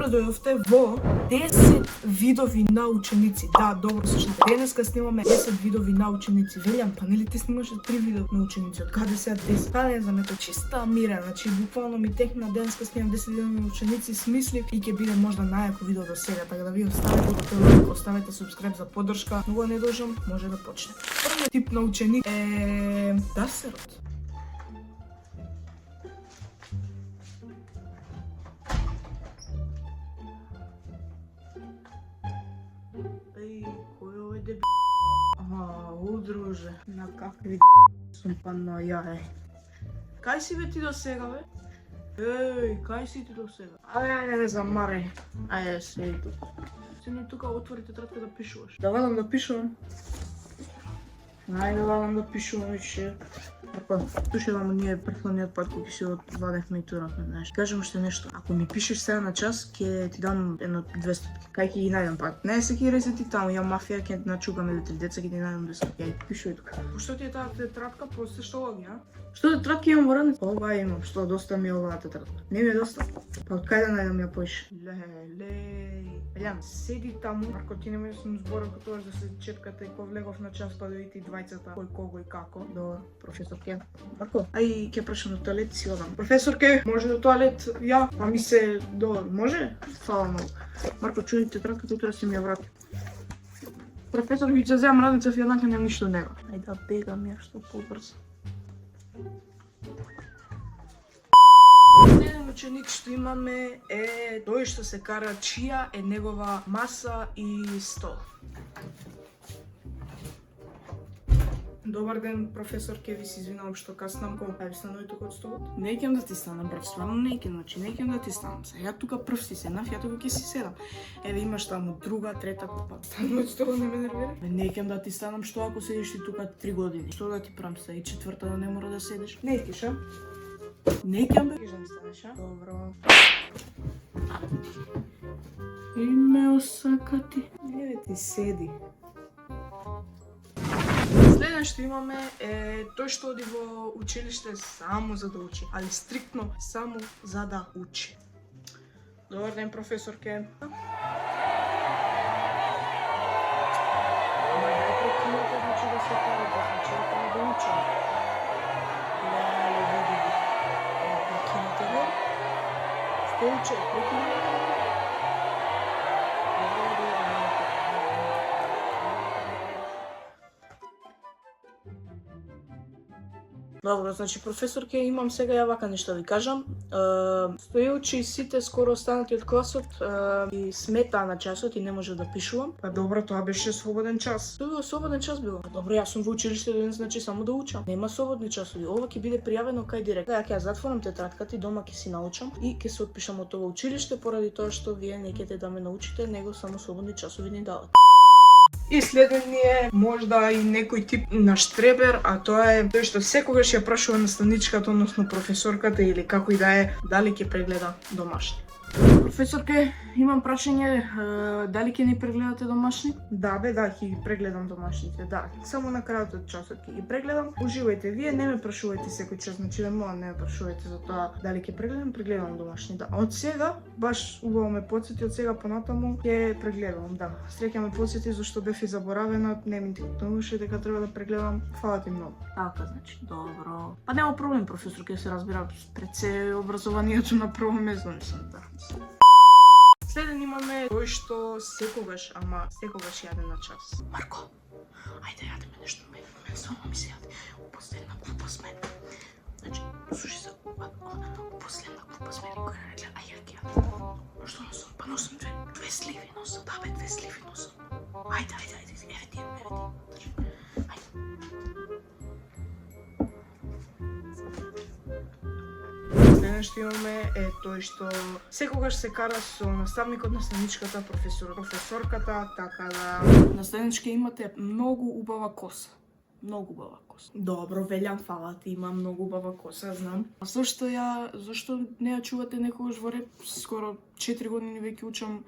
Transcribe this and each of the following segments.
Добро дојдовте во 10 видови на ученици. Да, добро слушате. Денеска снимаме 10 видови на ученици. Велјам, па нели ти снимаше 3 видови на ученици? Од каде сега 10? Па не знам, ето чиста мира. Значи буквално ми текна денеска снимам 10 видови на ученици, смислив и ќе биде можда најако видео до сега. Така да ви оставете лайк, оставете субскрайб за поддршка. Многу не должам, може да почне. Првиот тип на ученик е дасерот. Друже, на какви сум па на јај. Кај си бе ти до сега, бе? Еј, кај си ти до сега? Ајде, не замарај. Ајде, седи тука. Седи тука, отвори тетрадка да пишуваш. Да валам да пишувам. Ајде, валам да пишувам више. Слушай, мамо, ние претходниот пат кога си одвадевме и туравме, знаеш. Кажам уште нешто. Ако ми пишеш сега на час, ќе ти дам едно 200. Кај ќе ги најдам пак? Не се ќе ресети таму, ја мафија ќе начугаме до 3 деца, ќе ти најдам 200. Ја пишувај тука. Што ти е таа тетрадка, после што логи, а? Што тетрадки имам во радница? Ова имам, што доста ми е оваа тетрадка. Не ми е доста. Па од кај да најдам ја поиш? Лелеј. Елјам, седи таму, Марко, ти не можеш да сум зборил како тоа да се четкате и повлегов на час, па да видите двајцата кој кого и како. Добро, професор Ке. Марко, ај ќе прашам до тоалет си одам. Професор Ке, може до тоалет? Ја, па ми се добро, може? Фала многу. Марко, чуј тетрадката утре си ми ја врати. Професор, ви ќе земам радница, јаднака немам ништо него. Ајде да бегам ја што побрзо. Следен ученик што имаме е тој што се кара чија е негова маса и стол. Добар ден, професор, ке ви се извинувам што каснам. Ај ви станови тука од столот? Не ќам да ти станам, брат, стварно не ќам, значи не ќам да ти станам. Сега тука прв си седнав, ја тука ќе си седам. Еве имаш таму друга, трета купа. Стану од столот, не ме нервира. Не ќам да ти станам, што ако седиш ти тука 3 години? Што да ти правам сега и четврта да не мора да седиш? Не искаш, а? Не ќам да ми станеш, а? Добро. И ме осакати. Еве ти седи. Следен што имаме е тој што оди во училиште само за да учи, али стриктно само за да учи. Добар ден, професор Ке. Ама дај прекинете, значи да се парите, значи да треба да учам. Леле, види ги. Прекинете го. Што уче? Прекинете го. Добро, значи професор ке имам сега ја вака нешто ви кажам. Стојучи сите скоро останати од класот и сметаа на часот и не може да пишувам. Па добро, тоа беше слободен час. Тоа слободен час било. Добро, јас сум во училиште денес, значи само да учам. Нема слободни часови. Ова ќе биде пријавено кај директор. Ја ќе ја затворам тетрадката и дома ќе си научам и ќе се отпишам од ова училиште поради тоа што вие не ќете да ме научите, него само слободни часови ни дават. И следен ни е можда и некој тип на штребер, а тоа е тој што секогаш ја прашува наставничката, односно професорката или како и да е, дали ќе прегледа домашни. Професорке, имам прашање, дали ќе ни прегледате домашни? Да бе, да, ќе ги прегледам домашните, да. Само на крајот од часот ќе ги прегледам. Уживајте, вие не ме прашувајте секој час, значи да не ме прашувајте за тоа дали ќе прегледам домашни, да. Од сега, баш убаво ме потсети, од сега понатаму ќе прегледам, да. Среќа ме потсети зашто бев и заборавена, не ми текнуваше дека треба да прегледам. Фала ти многу. Така, значи, добро. Па нема проблем, професорке, се разбира, пред се образованието на прво место, мислам, да. Следен имаме тој што секогаш, ама секогаш јаде на час. Марко, ајде јадеме нешто, мен само ми се јаде. У последна клупа сме. Значи, слушай се, у последна клупа сме никој не гледа, а ја ги јадем. Што носам? Па носам две сливи носам. Да бе, две сливи носам. Ајде, еве ти. Следен што имаме е тој што секогаш се кара со наставникот, наставничката, професорката, така да... Наставничка имате многу убава коса. Многу убава коса. Добро, велјам, фала ти, има многу убава коса, знам. А зашто не ја чувате некогаш во реп? Скоро 4 години веќе учам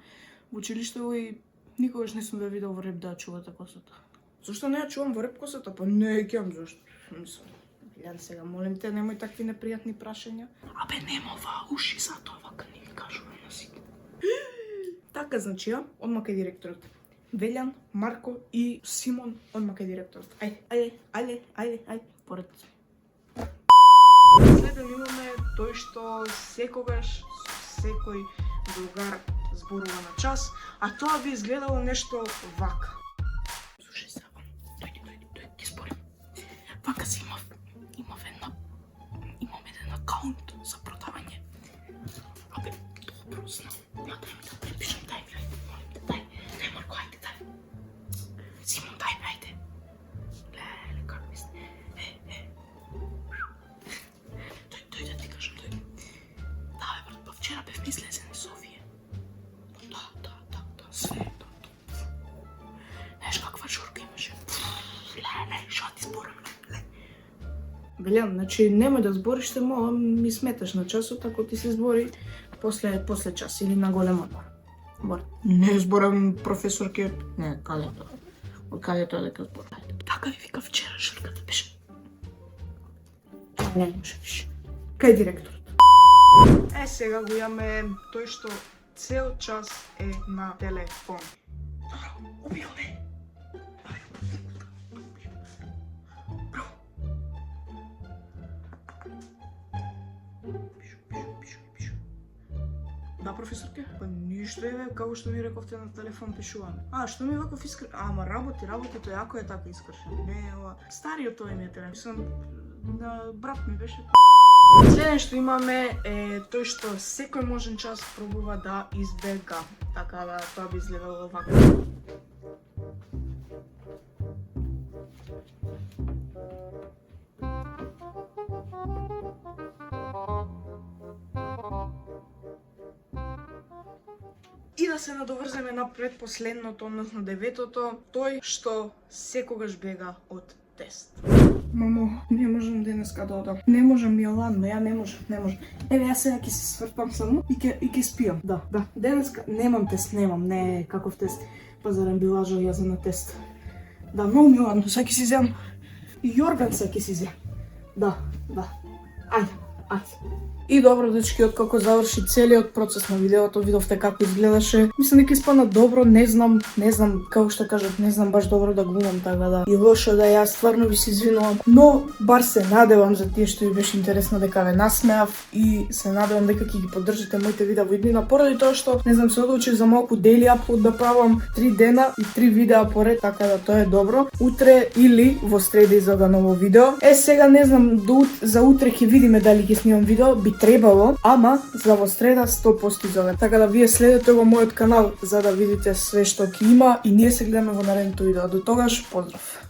во училиште и никогаш не сум ве видел во реп да ја чувате косата. Зашто не ја чувам во реп косата? Па не ќам, зашто? Мислам. Јан сега, молим те, немој такви непријатни прашања. Абе, нема оваа уши, затоа вака не ги кажувам на сите. Така значи ја, одма кај директорот. Велјан, Марко и Симон, одма кај директорот. Ајде, поред. Следен имаме тој што секогаш со секој другар зборува на час, а тоа би изгледало нешто вака. Слушај се, дојди, ќе спорим. Вака си имав еден акаунт за продавање. Абе, добро знам. Ја дај ми да препишам, дај Марко, ајде, дај. Симон, дај, ајде. Леле, како сте? Тој да ти кажам, тој. Да, бе, брат, па вчера бев излезен из Софија. Да, све. Знаеш каква журка имаше? Леле, шо ти зборам, леле. Велјан, значи немој да збориш се мала, ми сметаш на часот, ако ти се збори после час или на голем одмор. Не зборам професорке, не, каде тоа? Од каде тоа дека зборам? Така ви вика вчера журката беше. Не може више. Кај директорот. Сега го имаме тој што цел час е на телефон. Убио ме. Да, професорке? Па ништо е, како што ми рековте на телефон пишуваме. Што ми ваков искршен? Ама работи, тоа јако е така искршен. Не, ова стариот тој ми е телефон. Мислам, на брат ми беше. Следен што имаме е тој што секој можен час пробува да избега. Така да тоа би изгледало вака. И да се надоврземе на предпоследното, односно деветото, тој што секогаш бега од тест. Мамо, не можам денеска да одам. Не можам, ми е ладно, ја не можам. Еве, јас сега ќе се свртам само и ќе спијам. Да. Денеска немам тест, не каков тест. Па зарем би лажал јас на тест. Да, многу ми е ладно, сега ќе си земам. И јорган сега ќе си земам. Да. Ајде. И добро, дечки, откако заврши целиот процес на видеото, видовте како изгледаше. Мислам дека испадна добро, не знам, како што кажат, не знам баш добро да глумам, така да и лошо да јас стварно ви се извинувам. Но бар се надевам за тие што ви беше интересно дека ве насмеав и се надевам дека ќе ги поддржите моите видеа во иднина, поради тоа што не знам се одлучив за малку daily upload да правам 3 дена и 3 видеа поред, така да тоа е добро. Утре или во среда излага ново видео. Сега не знам за утре ќе видиме дали ќе снимам видео, би требало, ама за во среда 100% излага. Така да вие следете во мојот канал за да видите све што ќе има и ние се гледаме во наредното видео. До тогаш, поздрав!